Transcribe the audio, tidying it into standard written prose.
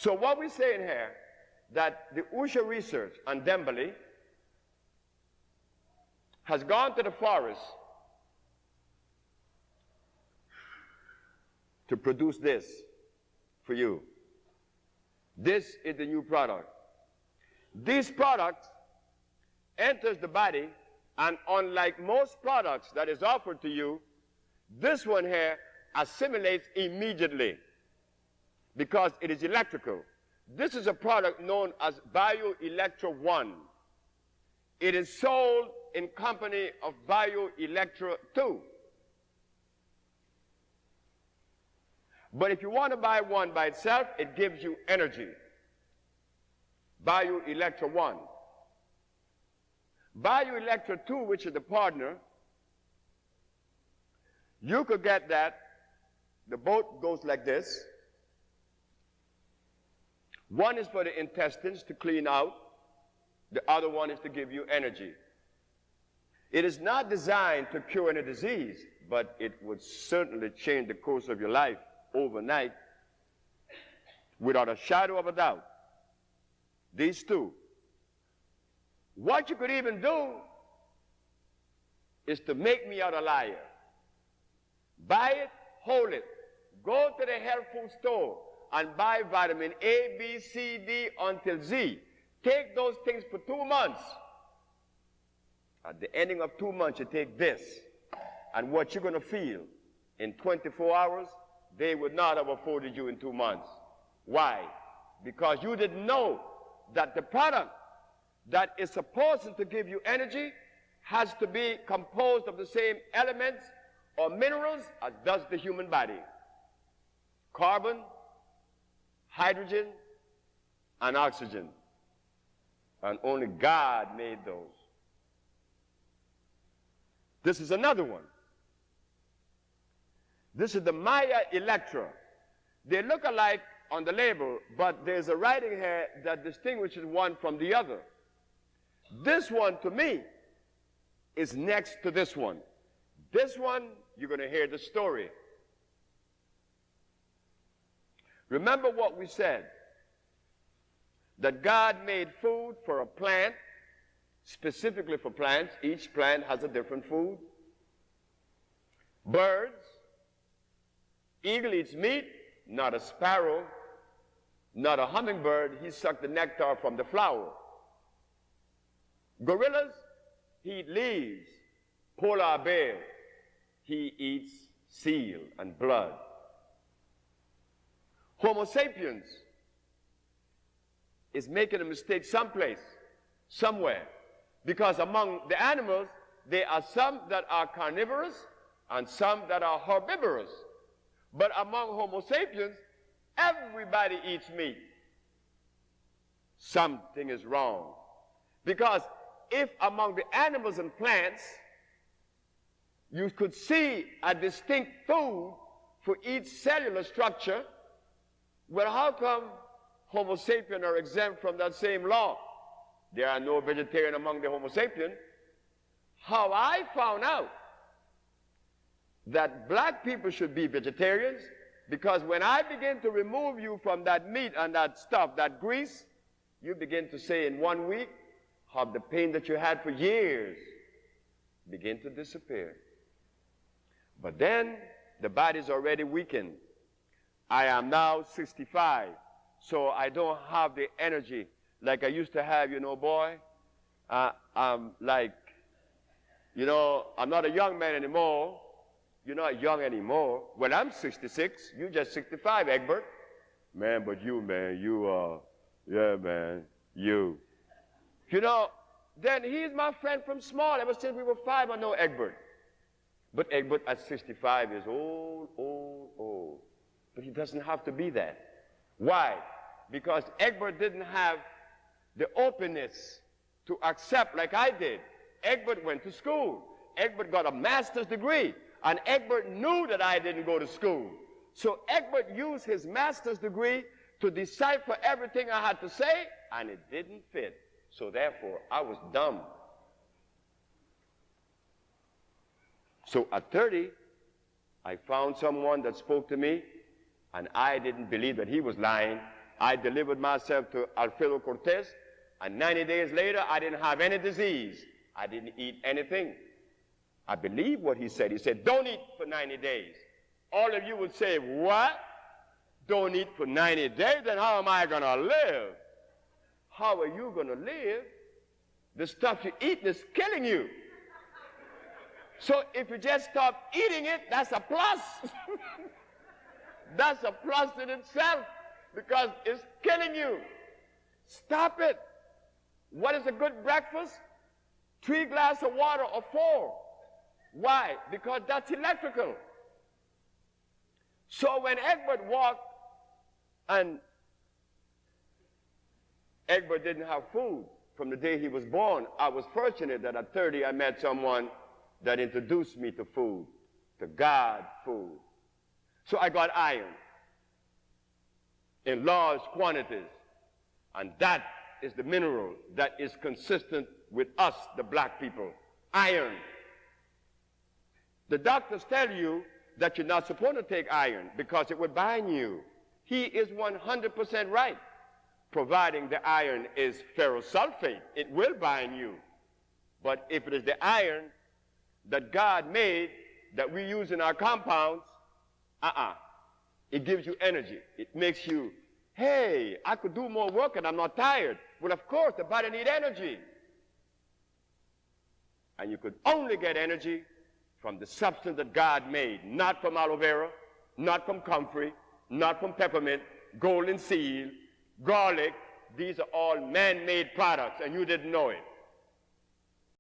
So what we're saying here, that the Usha research on Dembele has gone to the forest to produce this for you. This is the new product. This product enters the body, and unlike most products that is offered to you, this one here assimilates immediately because it is electrical. This is a product known as Electra 1. It is sold in company of Electra 2. But if you want to buy one by itself, it gives you energy. Electra 1. Electra 2, which is the partner, you could get that. The boat goes like this. One is for the intestines to clean out. The other one is to give you energy. It is not designed to cure any disease, but it would certainly change the course of your life overnight without a shadow of a doubt. These two. What you could even do is to make me out a liar. Buy it, hold it. Go to the health food store and buy vitamin A, B, C, D until Z. Take those things for 2 months. At the ending of 2 months, you take this. And what you're going to feel in 24 hours, they would not have afforded you in 2 months. Why? Because you didn't know that the product that is supposed to give you energy has to be composed of the same elements or minerals as does the human body. Carbon, hydrogen, and oxygen. And only God made those. This is another one. This is the Electra. They look alike on the label, but there's a writing here that distinguishes one from the other. This one, to me, is next to this one. This one, you're going to hear the story. Remember what we said, that God made food for a plant, specifically for plants. Each plant has a different food. Birds, eagle eats meat, not a sparrow, not a hummingbird. He sucked the nectar from the flower. Gorillas, he eats leaves. Polar bear, he eats seal and blood. Homo sapiens is making a mistake someplace, somewhere, because among the animals, there are some that are carnivorous and some that are herbivorous. But among Homo sapiens, everybody eats meat. Something is wrong. Because if among the animals and plants, you could see a distinct food for each cellular structure, well, how come Homo sapiens are exempt from that same law? There are no vegetarians among the Homo sapiens. How I found out that black people should be vegetarians, because when I begin to remove you from that meat and that stuff, that grease, you begin to say in 1 week how the pain that you had for years begin to disappear. But then the body's already weakened. I am now 65, so I don't have the energy like I used to have, you know, boy. I'm like, you know, I'm not a young man anymore. You're not young anymore. Well, I'm 66. You're just 65, Egbert. Man, but you, man, you are, yeah, man, you. You know, then he's my friend from small. Ever since we were 5, I know Egbert. But Egbert at 65 is old, old, old. But he doesn't have to be that. Why? Because Egbert didn't have the openness to accept like I did. Egbert went to school. Egbert got a master's degree. And Egbert knew that I didn't go to school. So Egbert used his master's degree to decipher everything I had to say, and it didn't fit. So therefore, I was dumb. So at 30, I found someone that spoke to me, and I didn't believe that he was lying. I delivered myself to Alfredo Cortez, and 90 days later, I didn't have any disease. I didn't eat anything. I believe what he said. He said, don't eat for 90 days. All of you would say, what? Don't eat for 90 days? Then how am I going to live? How are you going to live? The stuff you eat is killing you. So if you just stop eating it, that's a plus. That's a plus in itself because it's killing you. Stop it. What is a good breakfast? 3 glasses of water or 4. Why? Because that's electrical. So when Egbert walked, and Egbert didn't have food from the day he was born, I was fortunate that at 30 I met someone that introduced me to food, to God food. So I got iron in large quantities, and that is the mineral that is consistent with us, the black people. Iron. The doctors tell you that you're not supposed to take iron because it would bind you. He is 100% right, providing the iron is ferrosulfate. It will bind you. But if it is the iron that God made that we use in our compounds, it gives you energy. It makes you, hey, I could do more work and I'm not tired. Well, of course, the body needs energy. And you could only get energy from the substance that God made, not from aloe vera, not from comfrey, not from peppermint, golden seal, garlic. These are all man-made products, and you didn't know it.